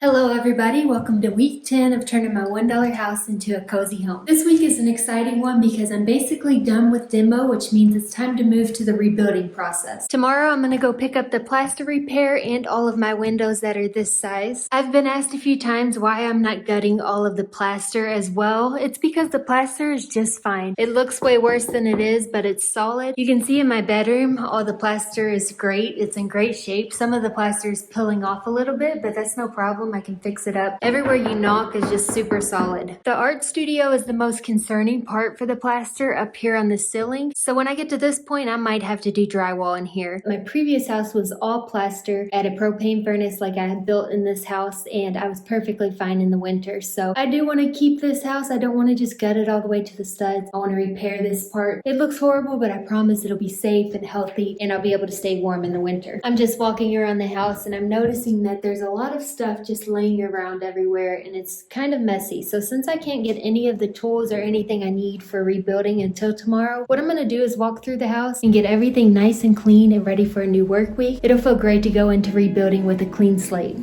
Hello everybody, welcome to week 10 of turning my $1 house into a cozy home. This week is an exciting one because I'm basically done with demo, which means it's time to move to the rebuilding process. Tomorrow I'm going to go pick up the plaster repair and all of my windows that are this size. I've been asked a few times why I'm not gutting all of the plaster as well. It's because the plaster is just fine. It looks way worse than it is, but it's solid. You can see in my bedroom, all the plaster is great. It's in great shape. Some of the plaster is peeling off a little bit, but that's no problem. I can fix it up. Everywhere you knock is just super solid. The art studio is the most concerning part for the plaster up here on the ceiling. So when I get to this point, I might have to do drywall in here. My previous house was all plaster at a propane furnace like I had built in this house, and I was perfectly fine in the winter. So I do want to keep this house. I don't want to just gut it all the way to the studs. I want to repair this part. It looks horrible, but I promise it'll be safe and healthy, and I'll be able to stay warm in the winter. I'm just walking around the house and I'm noticing that there's a lot of stuff just laying around everywhere, and it's kind of messy. So since I can't get any of the tools or anything I need for rebuilding until tomorrow, what I'm going to do is walk through the house and get everything nice and clean and ready for a new work week. It'll feel great to go into rebuilding with a clean slate.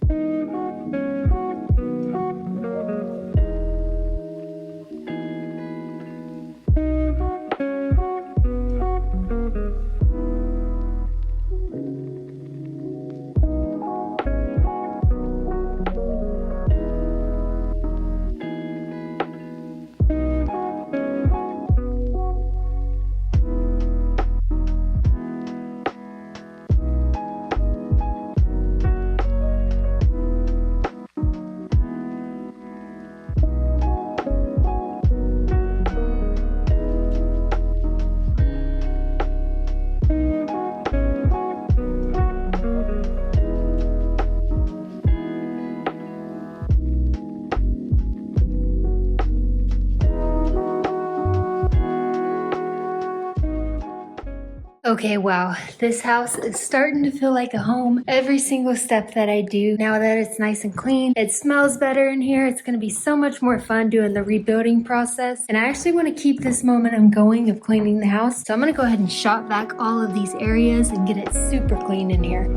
Okay, wow, this house is starting to feel like a home. Every single step that I do, now that it's nice and clean, it smells better in here. It's gonna be so much more fun doing the rebuilding process. And I actually wanna keep this momentum going of cleaning the house. So I'm gonna go ahead and shop back all of these areas and get it super clean in here.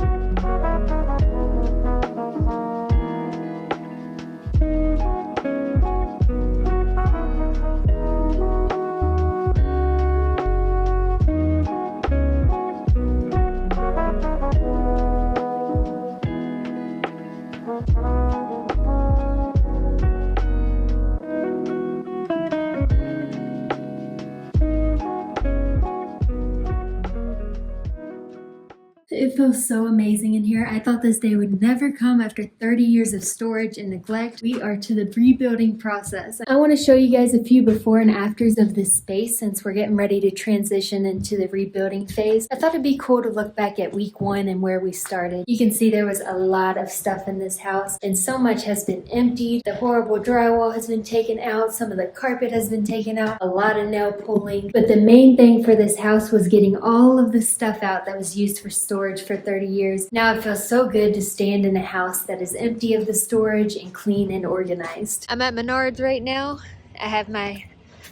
It feels so amazing in here. I thought this day would never come after 30 years of storage and neglect. We are to the rebuilding process. I want to show you guys a few before and afters of this space since we're getting ready to transition into the rebuilding phase. I thought it'd be cool to look back at week 1 and where we started. You can see there was a lot of stuff in this house and so much has been emptied. The horrible drywall has been taken out. Some of the carpet has been taken out. A lot of nail pulling. But the main thing for this house was getting all of the stuff out that was used for storage for 30 years. Now it feels so good to stand in a house that is empty of the storage and clean and organized. I'm at Menards right now. I have my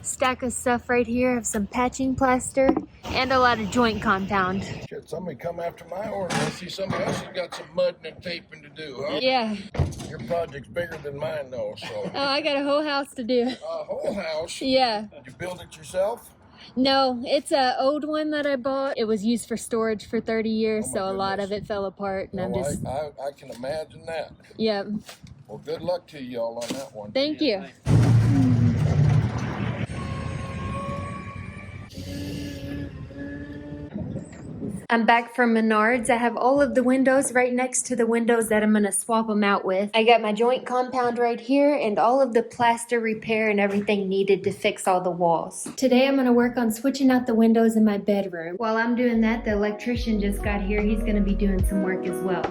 stack of stuff right here. I have some patching plaster and a lot of joint compound. Shit, somebody come after my order. I see somebody else has got some mudding and taping to do, huh? Yeah. Your project's bigger than mine though, so. Oh, I got a whole house to do. A whole house? Yeah. Did you build it yourself? No, it's an old one that I bought. It was used for storage for 30 years, Oh, so a lot of it fell apart, and I'm just... I can imagine that. Yep. Well, good luck to y'all on that one. Thank you. I'm back from Menards. I have all of the windows right next to the windows that I'm going to swap them out with. I got my joint compound right here and all of the plaster repair and everything needed to fix all the walls. Today I'm going to work on switching out the windows in my bedroom. While I'm doing that, the electrician just got here. He's going to be doing some work as well.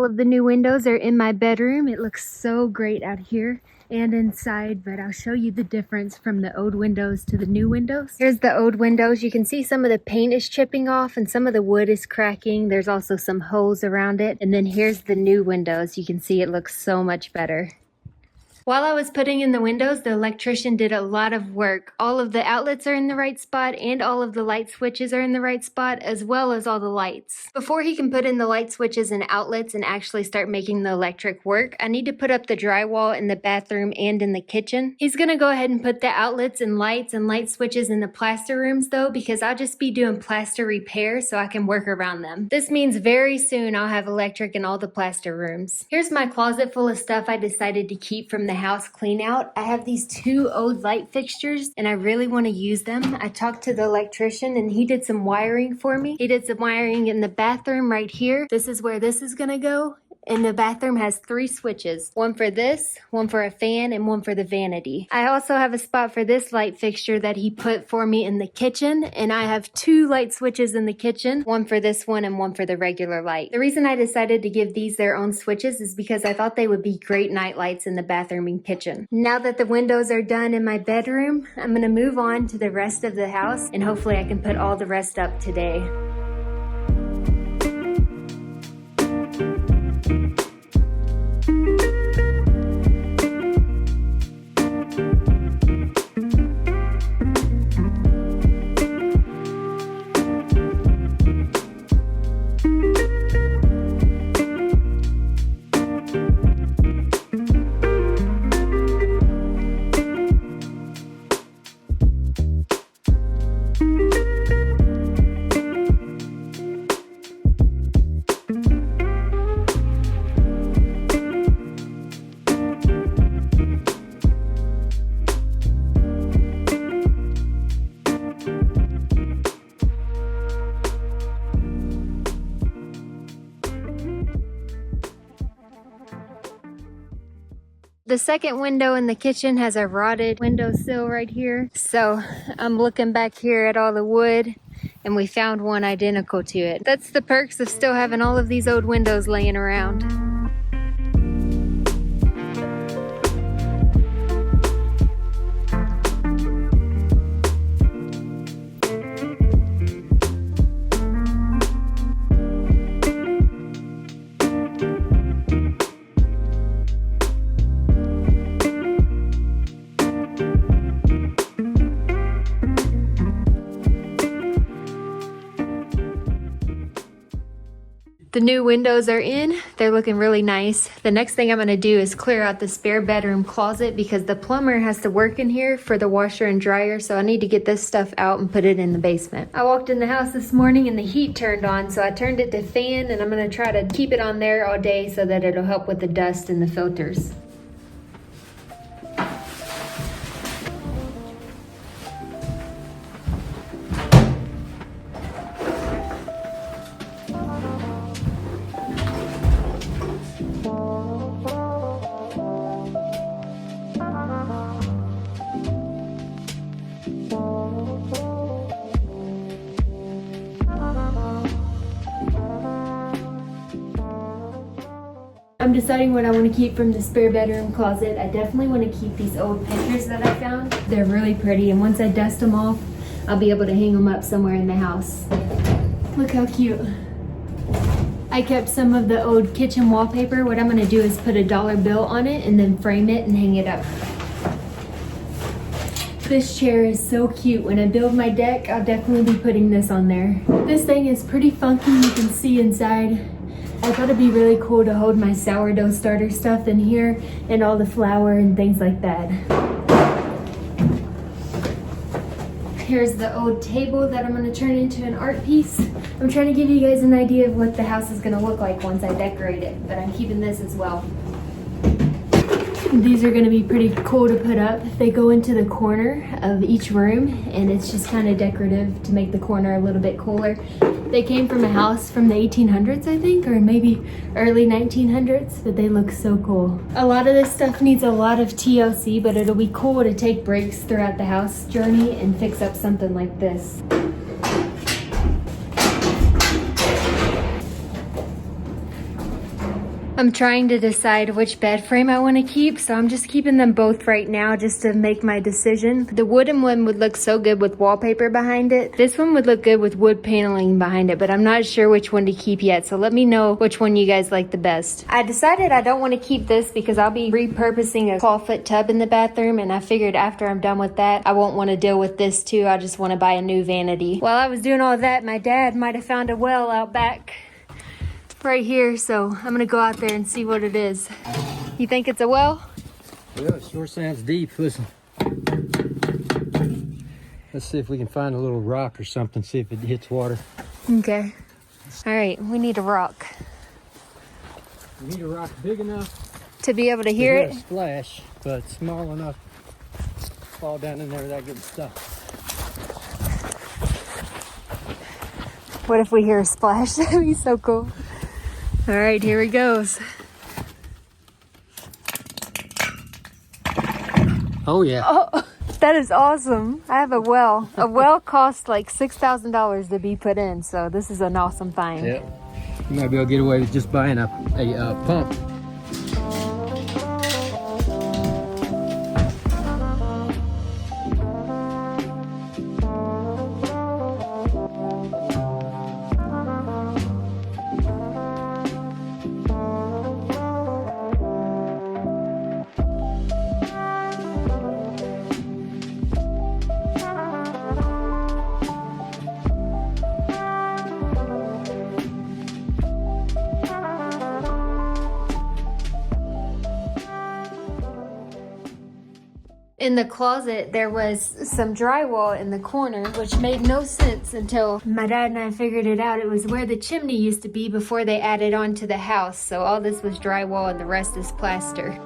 All of the new windows are in my bedroom. It looks so great out here and inside, but I'll show you the difference from the old windows to the new windows. Here's the old windows. You can see some of the paint is chipping off and some of the wood is cracking. There's also some holes around it. And then here's the new windows. You can see it looks so much better. While I was putting in the windows, the electrician did a lot of work. All of the outlets are in the right spot and all of the light switches are in the right spot, as well as all the lights. Before he can put in the light switches and outlets and actually start making the electric work, I need to put up the drywall in the bathroom and in the kitchen. He's gonna go ahead and put the outlets and light switches in the plaster rooms though, because I'll just be doing plaster repair so I can work around them. This means very soon I'll have electric in all the plaster rooms. Here's my closet full of stuff I decided to keep from the house clean out. I have these 2 old light fixtures and I really want to use them. I talked to the electrician and he did some wiring for me. He did some wiring in the bathroom right here. This is where this is gonna go. And the bathroom has 3 switches. One for this, one for a fan, and one for the vanity. I also have a spot for this light fixture that he put for me in the kitchen. And I have 2 light switches in the kitchen. One for this one and one for the regular light. The reason I decided to give these their own switches is because I thought they would be great night lights in the bathroom and kitchen. Now that the windows are done in my bedroom, I'm gonna move on to the rest of the house and hopefully I can put all the rest up today. The second window in the kitchen has a rotted windowsill right here. So I'm looking back here at all the wood and we found one identical to it. That's the perks of still having all of these old windows laying around. The new windows are in. They're looking really nice. The next thing I'm gonna do is clear out the spare bedroom closet because the plumber has to work in here for the washer and dryer, so I need to get this stuff out and put it in the basement. I walked in the house this morning and the heat turned on, so I turned it to fan and I'm gonna try to keep it on there all day so that it'll help with the dust and the filters. I'm deciding what I want to keep from the spare bedroom closet. I definitely want to keep these old pictures that I found. They're really pretty, and once I dust them off, I'll be able to hang them up somewhere in the house. Look how cute. I kept some of the old kitchen wallpaper. What I'm going to do is put a dollar bill on it and then frame it and hang it up. This chair is so cute. When I build my deck, I'll definitely be putting this on there. This thing is pretty funky. You can see inside. I thought it'd be really cool to hold my sourdough starter stuff in here and all the flour and things like that. Here's the old table that I'm going to turn into an art piece. I'm trying to give you guys an idea of what the house is going to look like once I decorate it, but I'm keeping this as well. These are going to be pretty cool to put up. They go into the corner of each room and it's just kind of decorative to make the corner a little bit cooler. They came from a house from the 1800s, I think, or maybe early 1900s, but they look so cool. A lot of this stuff needs a lot of TLC, but it'll be cool to take breaks throughout the house journey and fix up something like this. I'm trying to decide which bed frame I want to keep, so I'm just keeping them both right now just to make my decision. The wooden one would look so good with wallpaper behind it. This one would look good with wood paneling behind it, but I'm not sure which one to keep yet, so let me know which one you guys like the best. I decided I don't want to keep this because I'll be repurposing a clawfoot tub in the bathroom, and I figured after I'm done with that, I won't want to deal with this too. I just want to buy a new vanity. While I was doing all that, my dad might have found a well out back right here, so I'm gonna go out there and see what it is. You think it's a well? Yeah, it sure sounds deep. Listen. Let's see if we can find a little rock or something, see if it hits water. Okay. All right, we need a rock. We need a rock big enough to be able to hear it. A splash, but small enough to fall down in there without getting stuck. What if we hear a splash? That'd be so cool. All right, here it goes. Oh yeah. Oh, that is awesome. I have a well. A well costs like $6,000 to be put in, so this is an awesome find. Yeah. You might be able to get away with just buying a pump. In the closet, there was some drywall in the corner, which made no sense until my dad and I figured it out. It was where the chimney used to be before they added on to the house. So all this was drywall and the rest is plaster.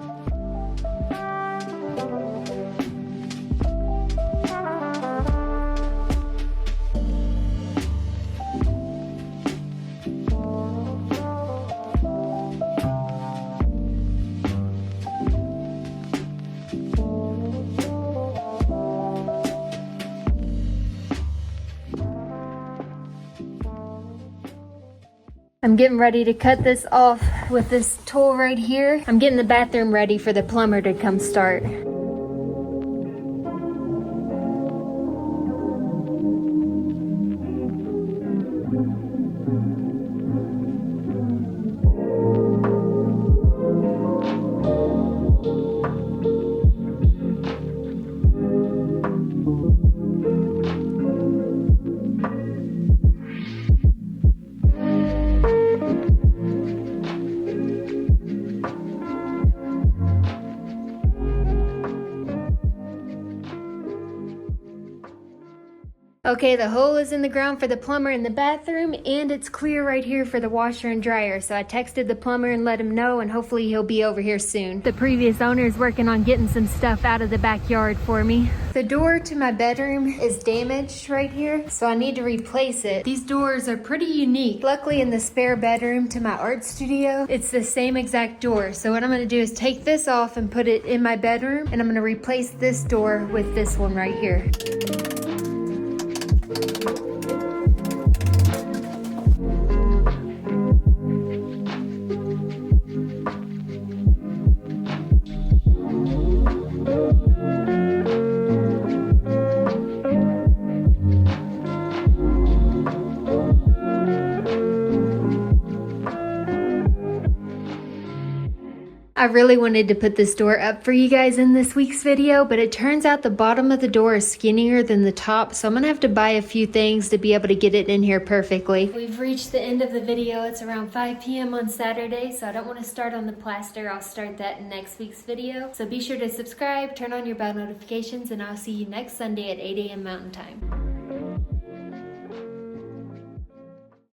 I'm getting ready to cut this off with this tool right here. I'm getting the bathroom ready for the plumber to come start. Okay, the hole is in the ground for the plumber in the bathroom, and it's clear right here for the washer and dryer. So I texted the plumber and let him know, and hopefully he'll be over here soon. The previous owner is working on getting some stuff out of the backyard for me. The door to my bedroom is damaged right here, so I need to replace it. These doors are pretty unique. Luckily, in the spare bedroom to my art studio, it's the same exact door. So what I'm gonna do is take this off and put it in my bedroom, and I'm gonna replace this door with this one right here. I really wanted to put this door up for you guys in this week's video, but it turns out the bottom of the door is skinnier than the top, so I'm gonna have to buy a few things to be able to get it in here perfectly. We've reached the end of the video. It's around 5 p.m. on Saturday, so I don't want to start on the plaster. I'll start that in next week's video. So be sure to subscribe, turn on your bell notifications, and I'll see you next Sunday at 8 a.m. Mountain Time.